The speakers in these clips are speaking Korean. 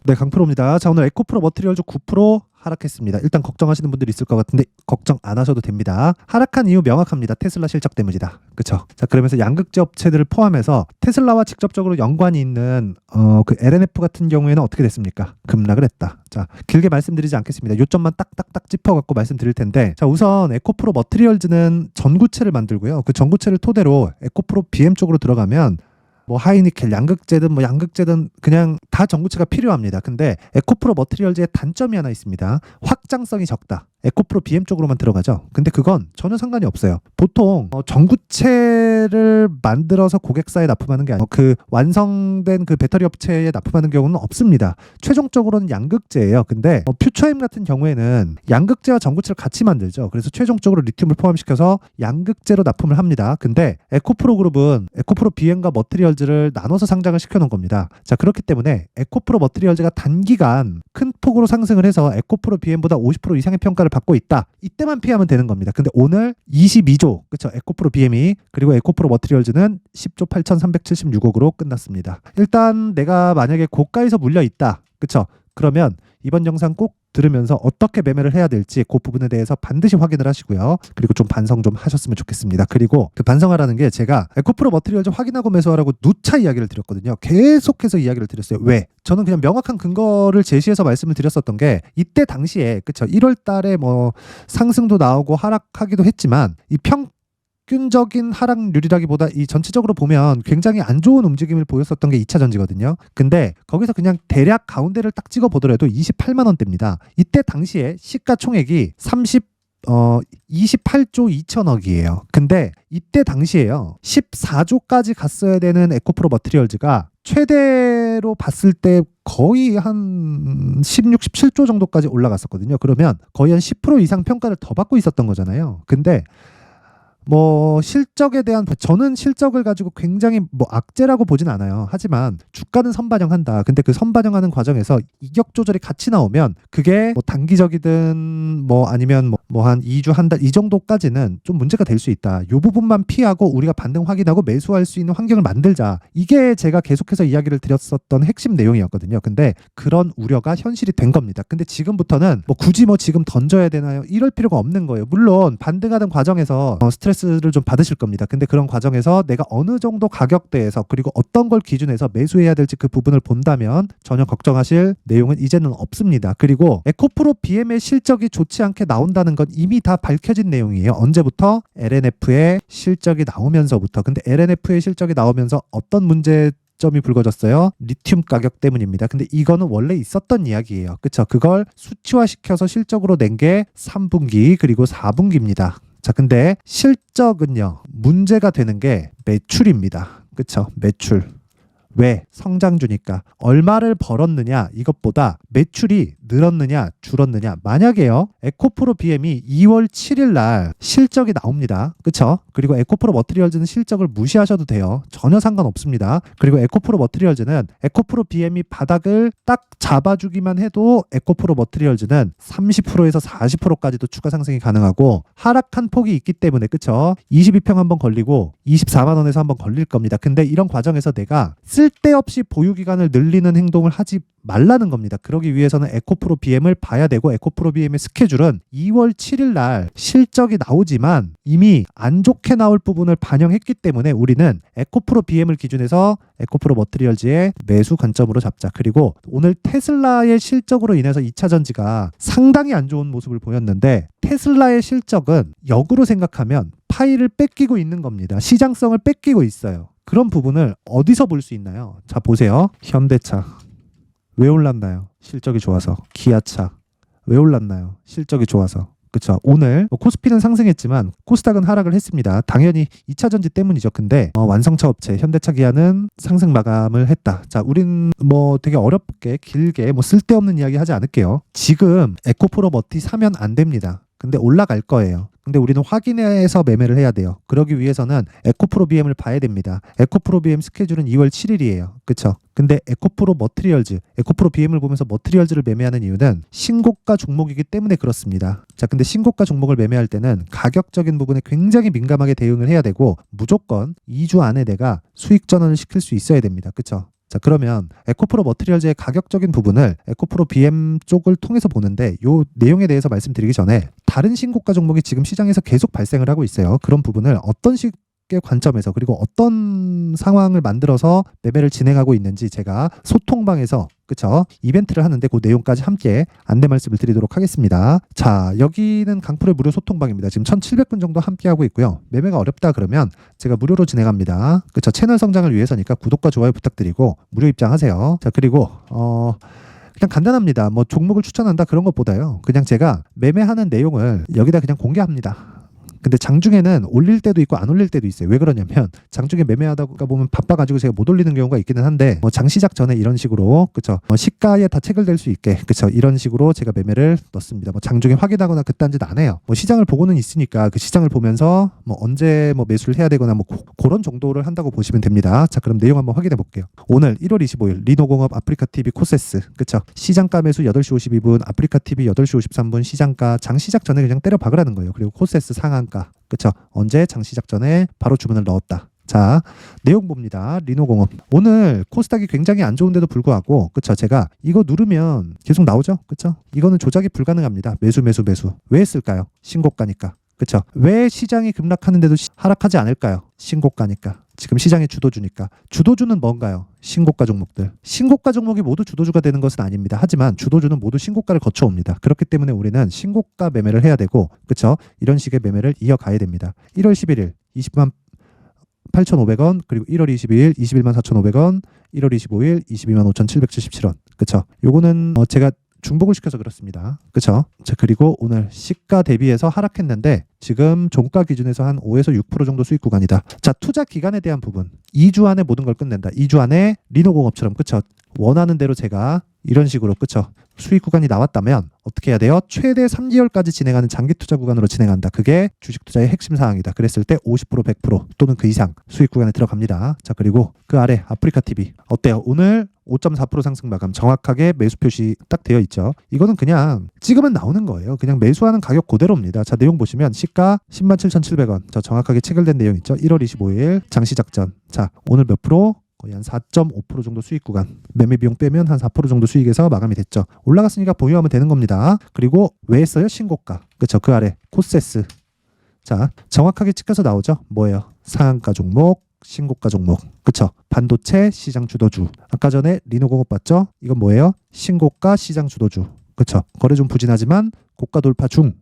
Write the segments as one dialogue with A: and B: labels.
A: 네, 강프로입니다. 자, 오늘 에코프로 머티리얼즈 9% 하락했습니다. 일단 걱정하시는 분들이 있을 것 같은데 걱정 안 하셔도 됩니다. 하락한 이유 명확합니다. 테슬라 실적 때문이다. 그렇죠? 자, 그러면서 양극재 업체들을 포함해서 테슬라와 직접적으로 연관이 있는 그 LNF 같은 경우에는 어떻게 됐습니까? 급락을 했다. 자, 길게 말씀드리지 않겠습니다. 요점만 딱딱딱 짚어갖고 말씀드릴 텐데, 자, 우선 에코프로 머티리얼즈는 전구체를 만들고요. 그 전구체를 토대로 에코프로 BM 쪽으로 들어가면 뭐 하이니켈, 양극재든 그냥 다 전구체가 필요합니다. 근데 에코프로 머티리얼즈의 단점이 하나 있습니다. 확장성이 적다. 에코프로 BM 쪽으로만 들어가죠. 근데 그건 전혀 상관이 없어요. 보통 전구체를 만들어서 고객사에 납품하는 게 아니고 그 완성된 그 배터리 업체에 납품하는 경우는 없습니다. 최종적으로는 양극재예요. 근데 퓨처엠 같은 경우에는 양극재와 전구체를 같이 만들죠. 그래서 최종적으로 리튬을 포함시켜서 양극재로 납품을 합니다. 근데 에코프로 그룹은 에코프로 BM과 머티리얼즈를 나눠서 상장을 시켜놓은 겁니다. 자, 그렇기 때문에 에코프로 머티리얼즈가 단기간 큰 폭으로 상승을 해서 에코프로 BM보다 50% 이상의 평가를 받고 있다. 이때만 피하면 되는 겁니다. 근데 오늘 22조, 그쵸? 에코프로 BM이, 그리고 에코프로 머티리얼즈는 10조 8,376억으로 끝났습니다. 일단 내가 만약에 고가에서 물려 있다. 그쵸? 그러면 이번 영상 꼭 들으면서 어떻게 매매를 해야 될지 그 부분에 대해서 반드시 확인을 하시고요. 그리고 좀 반성 좀 하셨으면 좋겠습니다. 그리고 그 반성하라는 게, 제가 에코프로 머티리얼즈 확인하고 매수하라고 누차 이야기를 드렸거든요. 계속해서 이야기를 드렸어요. 왜? 저는 그냥 명확한 근거를 제시해서 말씀을 드렸었던 게, 이때 당시에 그쵸, 1월 달에 뭐 상승도 나오고 하락하기도 했지만 이 평균적인 하락률이라기보다 이 전체적으로 보면 굉장히 안 좋은 움직임을 보였었던 게 2차 전지거든요. 근데 거기서 그냥 대략 가운데를 딱 찍어 보더라도 28만 원대입니다. 이때 당시에 시가총액이 28조 2천억이에요. 근데 이때 당시에요, 14조까지 갔어야 되는 에코프로 머티리얼즈가 최대로 봤을 때 거의 한 16, 17조 정도까지 올라갔었거든요. 그러면 거의 한 10% 이상 평가를 더 받고 있었던 거잖아요. 근데 뭐 실적에 대한, 저는 실적을 가지고 굉장히 뭐 악재라고 보진 않아요. 하지만 주가는 선반영한다. 근데 그 선반영하는 과정에서 이격 조절이 같이 나오면 그게 뭐 단기적이든 뭐 아니면 뭐 한 2주 한 달 이 정도까지는 좀 문제가 될 수 있다. 이 부분만 피하고 우리가 반등 확인하고 매수할 수 있는 환경을 만들자. 이게 제가 계속해서 이야기를 드렸었던 핵심 내용이었거든요. 근데 그런 우려가 현실이 된 겁니다. 근데 지금부터는 뭐 굳이 뭐 지금 던져야 되나요? 이럴 필요가 없는 거예요. 물론 반등하는 과정에서 스트레스를 좀 받으실 겁니다. 근데 그런 과정에서 내가 어느 정도 가격대에서, 그리고 어떤 걸 기준해서 매수해야 될지 그 부분을 본다면 전혀 걱정하실 내용은 이제는 없습니다. 그리고 에코프로 BM의 실적이 좋지 않게 나온다는 건 이미 다 밝혀진 내용이에요. 언제부터? LNF의 실적이 나오면서부터. 근데 LNF의 실적이 나오면서 어떤 문제점이 불거졌어요? 리튬 가격 때문입니다. 근데 이거는 원래 있었던 이야기예요. 그쵸? 그걸 수치화시켜서 실적으로 낸 게 3분기 그리고 4분기입니다. 자, 근데 실적은요, 문제가 되는 게 매출입니다. 그쵸? 매출. 왜? 성장주니까. 얼마를 벌었느냐 이것보다 매출이 늘었느냐 줄었느냐. 만약에요, 에코프로 BM이 2월 7일 날 실적이 나옵니다. 그쵸? 그리고 에코프로 머티리얼즈는 실적을 무시하셔도 돼요. 전혀 상관없습니다. 그리고 에코프로 머티리얼즈는 에코프로 BM이 바닥을 딱 잡아주기만 해도 에코프로 머티리얼즈는 30%에서 40%까지도 추가 상승이 가능하고, 하락한 폭이 있기 때문에, 그쵸? 22평 한번 걸리고 24만 원에서 한번 걸릴 겁니다. 근데 이런 과정에서 내가 쓸데없이 보유기간을 늘리는 행동을 하지 말라는 겁니다. 그러기 위해서는 에코프로 BM을 봐야 되고, 에코프로 BM의 스케줄은 2월 7일 날 실적이 나오지만 이미 안 좋게 나올 부분을 반영했기 때문에 우리는 에코프로 BM을 기준해서 에코프로 머티리얼즈의 매수 관점으로 잡자. 그리고 오늘 테슬라의 실적으로 인해서 2차 전지가 상당히 안 좋은 모습을 보였는데, 테슬라의 실적은 역으로 생각하면 파이를 뺏기고 있는 겁니다. 시장성을 뺏기고 있어요. 그런 부분을 어디서 볼 수 있나요? 자, 보세요. 현대차 왜 올랐나요? 실적이 좋아서. 기아차 왜 올랐나요? 실적이 좋아서. 그쵸? 오늘 코스피는 상승했지만 코스닥은 하락을 했습니다. 당연히 2차 전지 때문이죠. 근데 완성차 업체 현대차, 기아는 상승 마감을 했다. 자, 우린 뭐 되게 어렵게 길게 뭐 쓸데없는 이야기 하지 않을게요. 지금 에코프로 머티 사면 안 됩니다. 근데 올라갈 거예요. 근데 우리는 확인해서 매매를 해야 돼요. 그러기 위해서는 에코프로 BM을 봐야 됩니다. 에코프로 BM 스케줄은 2월 7일이에요. 그쵸? 근데 에코프로 머티리얼즈, 에코프로 BM을 보면서 머티리얼즈를 매매하는 이유는 신고가 종목이기 때문에 그렇습니다. 자, 근데 신고가 종목을 매매할 때는 가격적인 부분에 굉장히 민감하게 대응을 해야 되고, 무조건 2주 안에 내가 수익 전환을 시킬 수 있어야 됩니다. 그쵸? 자, 그러면 에코프로 머티리얼즈의 가격적인 부분을 에코프로 BM 쪽을 통해서 보는데 요 내용에 대해서 말씀드리기 전에 다른 신고가 종목이 지금 시장에서 계속 발생을 하고 있어요. 그런 부분을 어떤 식의 관점에서 그리고 어떤 상황을 만들어서 매매를 진행하고 있는지 제가 소통방에서 그쵸 이벤트를 하는데 그 내용까지 함께 안내 말씀을 드리도록 하겠습니다. 자, 여기는 강풀의 무료 소통방입니다. 지금 1700분 정도 함께 하고 있고요. 매매가 어렵다 그러면 제가 무료로 진행합니다. 그쵸, 채널 성장을 위해서니까 구독과 좋아요 부탁드리고 무료 입장하세요. 자, 그리고 그냥 간단합니다. 뭐 종목을 추천한다 그런 것보다요, 그냥 제가 매매하는 내용을 여기다 그냥 공개합니다. 근데 장중에는 올릴 때도 있고 안 올릴 때도 있어요. 왜 그러냐면 장중에 매매하다가 보면 바빠가지고 제가 못 올리는 경우가 있기는 한데 뭐 장 시작 전에 이런 식으로 그쵸 시가에 다 체결될 수 있게 그쵸 이런 식으로 제가 매매를 넣습니다. 뭐 장중에 확인하거나 그딴 짓 안 해요. 뭐 시장을 보고는 있으니까 그 시장을 보면서 뭐 언제 뭐 매수를 해야 되거나 뭐 그런 정도를 한다고 보시면 됩니다. 자, 그럼 내용 한번 확인해 볼게요. 오늘 1월 25일 리노공업 아프리카TV 코세스 그쵸 시장가 매수 8시 52분 아프리카TV 8시 53분 시장가 장 시작 전에 그냥 때려 박으라는 거예요. 그리고 코세스 상한가 그쵸 언제 장 시작 전에 바로 주문을 넣었다. 자, 내용 봅니다. 리노공업 오늘 코스닥이 굉장히 안 좋은데도 불구하고 그쵸 제가 이거 누르면 계속 나오죠. 그쵸 이거는 조작이 불가능합니다. 매수 왜 했을까요? 신고가니까. 그쵸 왜 시장이 급락하는데도 하락하지 않을까요? 신고가니까. 지금 시장의 주도주니까. 주도주는 뭔가요? 신고가 종목들. 신고가 종목이 모두 주도주가 되는 것은 아닙니다. 하지만 주도주는 모두 신고가를 거쳐옵니다. 그렇기 때문에 우리는 신고가 매매를 해야 되고 그쵸 이런 식의 매매를 이어가야 됩니다. 1월 11일 20만 8,500원 그리고 1월 22일 21만 4,500원 1월 25일 22만 5,777원 그쵸 요거는 제가 중복을 시켜서 그렇습니다. 그쵸? 자, 그리고 오늘 시가 대비해서 하락했는데 지금 종가 기준에서 한 5에서 6% 정도 수익 구간이다. 자, 투자 기간에 대한 부분 2주 안에 모든 걸 끝낸다. 2주 안에 리노공업처럼 그쵸? 원하는 대로 제가 이런 식으로 그쵸? 수익 구간이 나왔다면 어떻게 해야 돼요? 최대 3개월까지 진행하는 장기 투자 구간으로 진행한다. 그게 주식 투자의 핵심 사항이다. 그랬을 때 50% 100% 또는 그 이상 수익 구간에 들어갑니다. 자, 그리고 그 아래 아프리카TV 어때요? 오늘 5.4% 상승 마감 정확하게 매수 표시 딱 되어 있죠. 이거는 그냥 찍으면 나오는 거예요. 그냥 매수하는 가격 그대로입니다. 자, 내용 보시면 시가 107,700원 저 정확하게 체결된 내용 있죠. 1월 25일 장시작 전. 자, 오늘 몇 프로? 거의 한 4.5% 정도 수익 구간 매매 비용 빼면 한 4% 정도 수익에서 마감이 됐죠. 올라갔으니까 보유하면 되는 겁니다. 그리고 왜 했어요? 신고가. 그쵸 그 아래 코세스. 자, 정확하게 찍혀서 나오죠. 뭐예요? 상한가 종목 신고가 종목 그쵸 반도체 시장 주도주. 아까 전에 리노공업 봤죠? 이건 뭐예요? 신고가 시장 주도주 그쵸 거래 좀 부진하지만 고가 돌파 중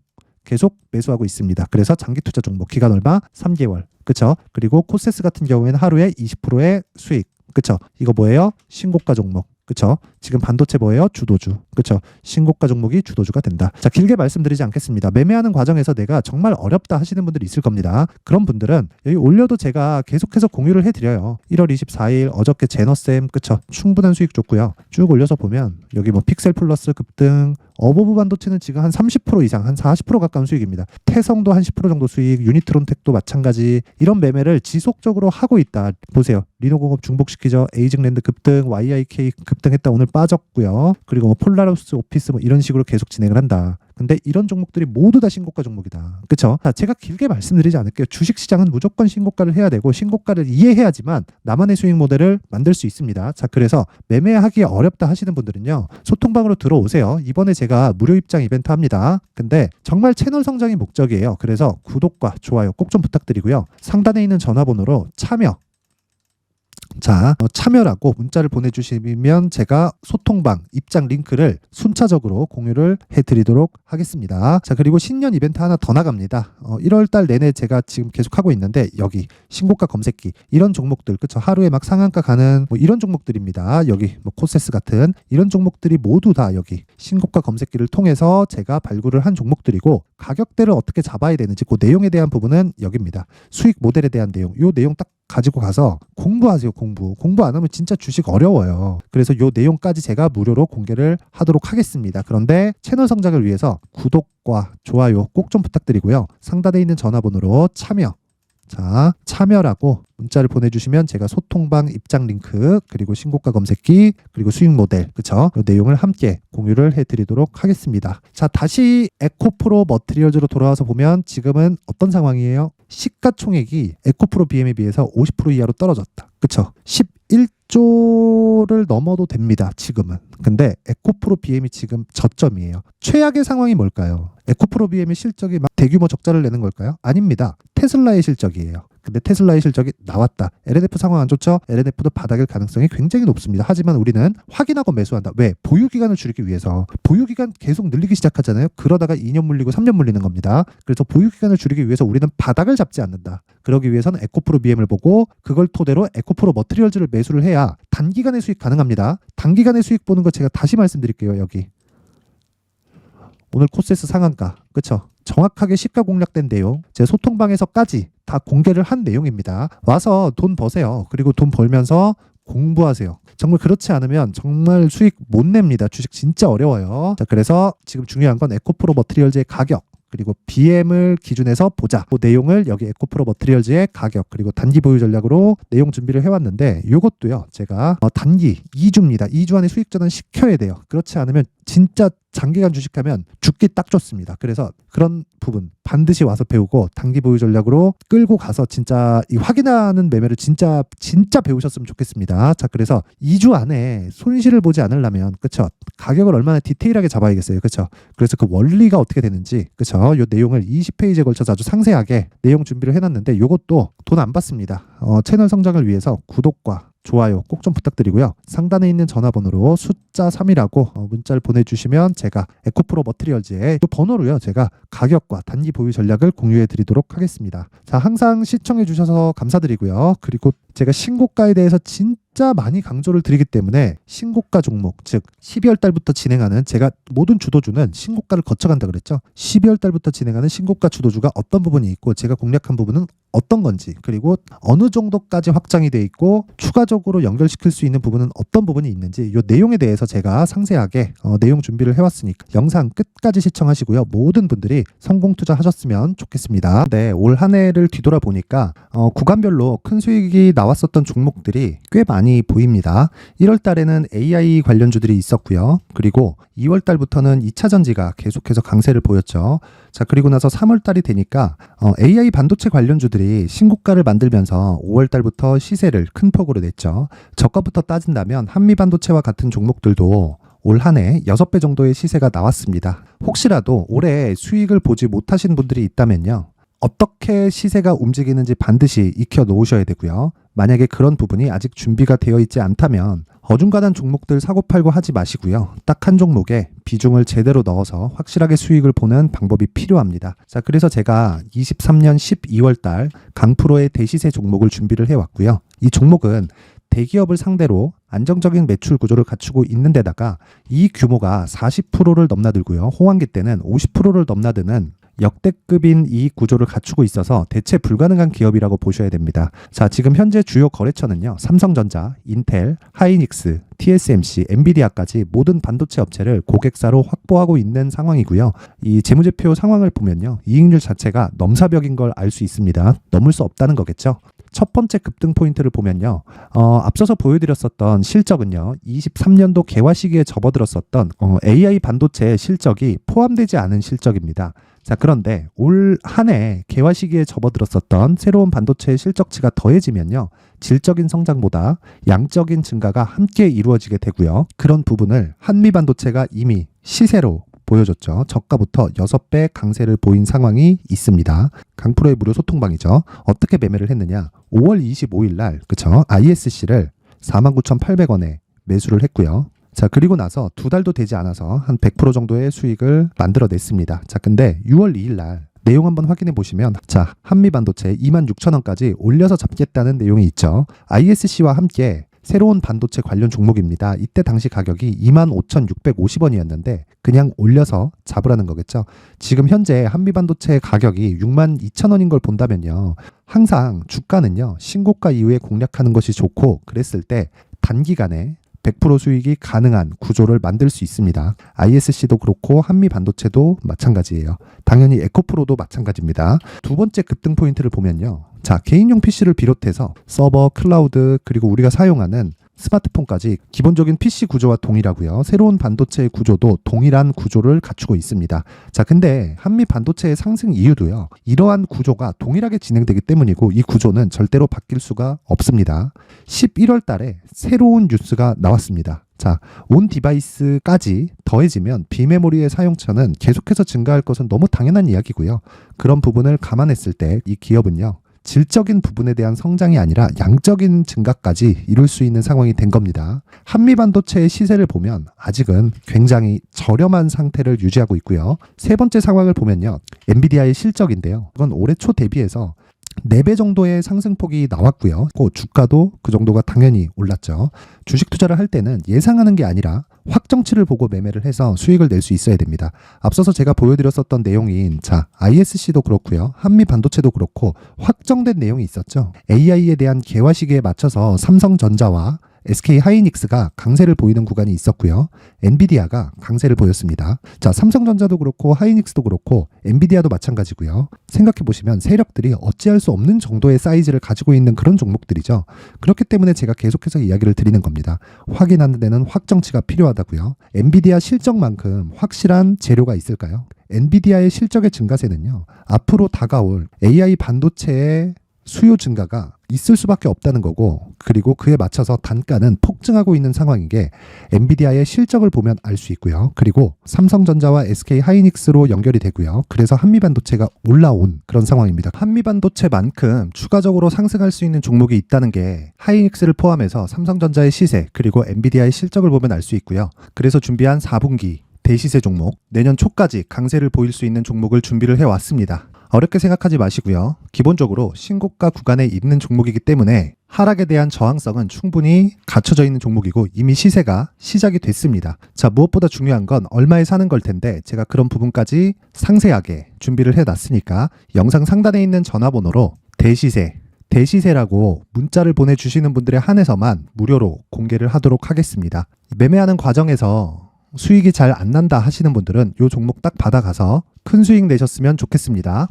A: 계속 매수하고 있습니다. 그래서 장기 투자 종목 기간 얼마? 3개월 그쵸 그리고 코세스 같은 경우에는 하루에 20%의 수익 그쵸 이거 뭐예요? 신고가 종목 그쵸 지금 반도체 뭐예요? 주도주 그쵸 신고가 종목이 주도주가 된다. 자, 길게 말씀드리지 않겠습니다. 매매하는 과정에서 내가 정말 어렵다 하시는 분들이 있을 겁니다. 그런 분들은 여기 올려도 제가 계속해서 공유를 해드려요. 1월 24일 어저께 제너쌤 그쵸 충분한 수익 줬고요. 쭉 올려서 보면 여기 뭐 픽셀 플러스 급등 어버브 반도체는 지금 한 30% 이상 한 40% 가까운 수익입니다. 태성도 한 10% 정도 수익 유니트론텍도 마찬가지 이런 매매를 지속적으로 하고 있다. 보세요. 리노공업 중복시키죠. 에이징랜드 급등 YIK 급등했다 오늘 빠졌고요. 그리고 뭐 폴라로스 오피스 뭐 이런 식으로 계속 진행을 한다. 근데 이런 종목들이 모두 다 신고가 종목이다. 그쵸? 자, 제가 길게 말씀드리지 않을게요. 주식시장은 무조건 신고가를 해야 되고 신고가를 이해해야지만 나만의 수익 모델을 만들 수 있습니다. 자, 그래서 매매하기 어렵다 하시는 분들은요. 소통방으로 들어오세요. 이번에 제가 무료 입장 이벤트 합니다. 근데 정말 채널 성장이 목적이에요. 그래서 구독과 좋아요 꼭 좀 부탁드리고요. 상단에 있는 전화번호로 참여 자, 참여라고 문자를 보내주시면 제가 소통방 입장 링크를 순차적으로 공유를 해드리도록 하겠습니다. 자, 그리고 신년 이벤트 하나 더 나갑니다. 1월달 내내 제가 지금 계속 하고 있는데 여기 신고가 검색기 이런 종목들 그쵸 하루에 막 상한가 가는 뭐 이런 종목들입니다. 여기 뭐 코세스 같은 이런 종목들이 모두 다 여기 신고가 검색기를 통해서 제가 발굴을 한 종목들이고 가격대를 어떻게 잡아야 되는지 그 내용에 대한 부분은 여기입니다. 수익 모델에 대한 내용 요 내용 딱 가지고 가서 공부하세요. 공부 안 하면 진짜 주식 어려워요. 그래서 요 내용까지 제가 무료로 공개를 하도록 하겠습니다. 그런데 채널 성장을 위해서 구독과 좋아요 꼭 좀 부탁드리고요. 상단에 있는 전화번호로 참여 자, 참여라고 문자를 보내주시면 제가 소통방 입장 링크 그리고 신고가 검색기 그리고 수익 모델 그쵸 이 내용을 함께 공유를 해드리도록 하겠습니다. 자, 다시 에코프로 머티리얼즈로 돌아와서 보면 지금은 어떤 상황이에요? 시가총액이 에코프로 BM에 비해서 50% 이하로 떨어졌다. 그쵸 11조 정도를 넘어도 됩니다. 지금은. 근데 에코프로 BM이 지금 저점이에요. 최악의 상황이 뭘까요? 에코프로 BM의 실적이 막 대규모 적자를 내는 걸까요? 아닙니다. 테슬라의 실적이에요. 근데 테슬라의 실적이 나왔다. LNF 상황 안 좋죠? LNF도 바닥일 가능성이 굉장히 높습니다. 하지만 우리는 확인하고 매수한다. 왜? 보유기간을 줄이기 위해서. 보유기간 계속 늘리기 시작하잖아요. 그러다가 2년 물리고 3년 물리는 겁니다. 그래서 보유기간을 줄이기 위해서 우리는 바닥을 잡지 않는다. 그러기 위해서는 에코프로 BM을 보고 그걸 토대로 에코프로 머티리얼즈를 매수를 해야 단기간의 수익 가능합니다. 단기간의 수익 보는 거 제가 다시 말씀드릴게요. 여기. 오늘 코스에스 상한가. 그쵸? 정확하게 시가 공략된 내용 제 소통방에서까지 다 공개를 한 내용입니다. 와서 돈 버세요. 그리고 돈 벌면서 공부하세요. 정말 그렇지 않으면 정말 수익 못 냅니다. 주식 진짜 어려워요. 자, 그래서 지금 중요한 건 에코프로 머티리얼즈의 가격 그리고 BM을 기준해서 보자. 그 내용을 여기 에코프로 머티리얼즈의 가격 그리고 단기 보유 전략으로 내용 준비를 해왔는데 이것도요. 제가 단기 2주입니다. 2주 안에 수익 전환 시켜야 돼요. 그렇지 않으면 진짜 장기간 주식하면 죽기 딱 좋습니다. 그래서 그런 부분 반드시 와서 배우고 단기 보유 전략으로 끌고 가서 진짜 이 확인하는 매매를 진짜 배우셨으면 좋겠습니다. 자, 그래서 2주 안에 손실을 보지 않으려면 그쵸? 가격을 얼마나 디테일하게 잡아야겠어요. 그쵸? 그래서 그 원리가 어떻게 되는지 그쵸? 요 내용을 20페이지에 걸쳐서 아주 상세하게 내용 준비를 해놨는데 요것도 돈 안 받습니다. 채널 성장을 위해서 구독과 좋아요 꼭 좀 부탁드리고요. 상단에 있는 전화번호로 숫자 3이라고 문자를 보내주시면 제가 에코프로 머티리얼즈의 이 번호로요. 제가 가격과 단기 보유 전략을 공유해 드리도록 하겠습니다. 자, 항상 시청해 주셔서 감사드리고요. 그리고 제가 신고가에 대해서 진짜 많이 강조를 드리기 때문에 신고가 종목 즉 12월 달부터 진행하는 제가 모든 주도주는 신고가를 거쳐간다 그랬죠. 12월 달부터 진행하는 신고가 주도주가 어떤 부분이 있고 제가 공략한 부분은 어떤 건지 그리고 어느 정도까지 확장이 돼 있고 추가적으로 연결시킬 수 있는 부분은 어떤 부분이 있는지 이 내용에 대해서 제가 상세하게 내용 준비를 해왔으니까 영상 끝까지 시청하시고요. 모든 분들이 성공 투자하셨으면 좋겠습니다. 네, 올 한 해를 뒤돌아보니까 구간별로 큰 수익이 나왔었던 종목들이 꽤 많이 보입니다. 1월 달에는 AI 관련주들이 있었고요. 그리고 2월 달부터는 2차 전지가 계속해서 강세를 보였죠. 자, 그리고 나서 3월 달이 되니까 AI 반도체 관련주들이 신고가를 만들면서 5월 달부터 시세를 큰 폭으로 냈죠. 저가부터 따진다면 한미 반도체와 같은 종목들도 올 한 해 6배 정도의 시세가 나왔습니다. 혹시라도 올해 수익을 보지 못하신 분들이 있다면요. 어떻게 시세가 움직이는지 반드시 익혀 놓으셔야 되고요. 만약에 그런 부분이 아직 준비가 되어 있지 않다면 어중간한 종목들 사고팔고 하지 마시고요. 딱 한 종목에 비중을 제대로 넣어서 확실하게 수익을 보는 방법이 필요합니다. 자, 그래서 제가 23년 12월 달 강프로의 대시세 종목을 준비를 해왔고요. 이 종목은 대기업을 상대로 안정적인 매출 구조를 갖추고 있는 데다가 이 규모가 40%를 넘나들고요. 호황기 때는 50%를 넘나드는 역대급인 이익 구조를 갖추고 있어서 대체 불가능한 기업이라고 보셔야 됩니다. 자, 지금 현재 주요 거래처는요. 삼성전자, 인텔, 하이닉스, TSMC, 엔비디아까지 모든 반도체 업체를 고객사로 확보하고 있는 상황이고요. 이 재무제표 상황을 보면요. 이익률 자체가 넘사벽인 걸 알 수 있습니다. 넘을 수 없다는 거겠죠. 첫 번째 급등 포인트를 보면요. 앞서서 보여드렸었던 실적은요. 23년도 개화 시기에 접어들었었던 AI 반도체의 실적이 포함되지 않은 실적입니다. 자, 그런데 올 한 해 개화 시기에 접어들었었던 새로운 반도체의 실적치가 더해지면요. 질적인 성장보다 양적인 증가가 함께 이루어지게 되고요. 그런 부분을 한미 반도체가 이미 시세로 보여줬죠. 저가부터 6배 강세를 보인 상황이 있습니다. 강프로의 무료 소통방이죠. 어떻게 매매를 했느냐. 5월 25일 날 그쵸? ISC를 49,800원에 매수를 했고요. 자, 그리고 나서 2달도 되지 않아서 한 100% 정도의 수익을 만들어냈습니다. 자, 근데 6월 2일 날 내용 한번 확인해 보시면 자, 한미반도체 26,000원까지 올려서 잡겠다는 내용이 있죠. ISC와 함께 새로운 반도체 관련 종목입니다. 이때 당시 가격이 25,650원이었는데 그냥 올려서 잡으라는 거겠죠. 지금 현재 한미반도체 가격이 62,000원인 걸 본다면요. 항상 주가는요. 신고가 이후에 공략하는 것이 좋고 그랬을 때 단기간에 100% 수익이 가능한 구조를 만들 수 있습니다. ISC도 그렇고 한미반도체도 마찬가지예요. 당연히 에코프로도 마찬가지입니다. 두 번째 급등 포인트를 보면요. 자, 개인용 PC를 비롯해서 서버, 클라우드 그리고 우리가 사용하는 스마트폰까지 기본적인 PC 구조와 동일하고요. 새로운 반도체의 구조도 동일한 구조를 갖추고 있습니다. 자, 근데 한미 반도체의 상승 이유도요. 이러한 구조가 동일하게 진행되기 때문이고 이 구조는 절대로 바뀔 수가 없습니다. 11월 달에 새로운 뉴스가 나왔습니다. 자, 온 디바이스까지 더해지면 비메모리의 사용처는 계속해서 증가할 것은 너무 당연한 이야기고요. 그런 부분을 감안했을 때 이 기업은요. 질적인 부분에 대한 성장이 아니라 양적인 증가까지 이룰 수 있는 상황이 된 겁니다. 한미 반도체의 시세를 보면 아직은 굉장히 저렴한 상태를 유지하고 있고요. 세 번째 상황을 보면요. 엔비디아의 실적인데요. 이건 올해 초 대비해서 4배 정도의 상승폭이 나왔고요. 그 주가도 그 정도가 당연히 올랐죠. 주식 투자를 할 때는 예상하는 게 아니라 확정치를 보고 매매를 해서 수익을 낼 수 있어야 됩니다. 앞서서 제가 보여드렸었던 내용인 ISC도 그렇고요. 한미 반도체도 그렇고 확정된 내용이 있었죠. AI에 대한 개화 시기에 맞춰서 삼성전자와 SK 하이닉스가 강세를 보이는 구간이 있었고요. 엔비디아가 강세를 보였습니다. 자, 삼성전자도 그렇고 하이닉스도 그렇고 엔비디아도 마찬가지고요. 생각해 보시면 세력들이 어찌할 수 없는 정도의 사이즈를 가지고 있는 그런 종목들이죠. 그렇기 때문에 제가 계속해서 이야기를 드리는 겁니다. 확인하는 데는 확정치가 필요하다고요. 엔비디아 실적만큼 확실한 재료가 있을까요? 엔비디아의 실적의 증가세는요. 앞으로 다가올 AI 반도체의 수요 증가가 있을 수밖에 없다는 거고, 그리고 그에 맞춰서 단가는 폭증하고 있는 상황인 게 엔비디아의 실적을 보면 알 수 있고요. 그리고 삼성전자와 SK 하이닉스로 연결이 되고요. 그래서 한미반도체가 올라온 그런 상황입니다. 한미반도체만큼 추가적으로 상승할 수 있는 종목이 있다는 게 하이닉스를 포함해서 삼성전자의 시세 그리고 엔비디아의 실적을 보면 알 수 있고요. 그래서 준비한 4분기 대시세 종목, 내년 초까지 강세를 보일 수 있는 종목을 준비를 해왔습니다. 어렵게 생각하지 마시고요. 기본적으로 신고가 구간에 있는 종목이기 때문에 하락에 대한 저항성은 충분히 갖춰져 있는 종목이고 이미 시세가 시작이 됐습니다. 자, 무엇보다 중요한 건 얼마에 사는 걸 텐데 제가 그런 부분까지 상세하게 준비를 해놨으니까 영상 상단에 있는 전화번호로 대시세라고 문자를 보내주시는 분들에 한해서만 무료로 공개를 하도록 하겠습니다. 매매하는 과정에서 수익이 잘 안 난다 하시는 분들은 이 종목 딱 받아가서 큰 수익 내셨으면 좋겠습니다.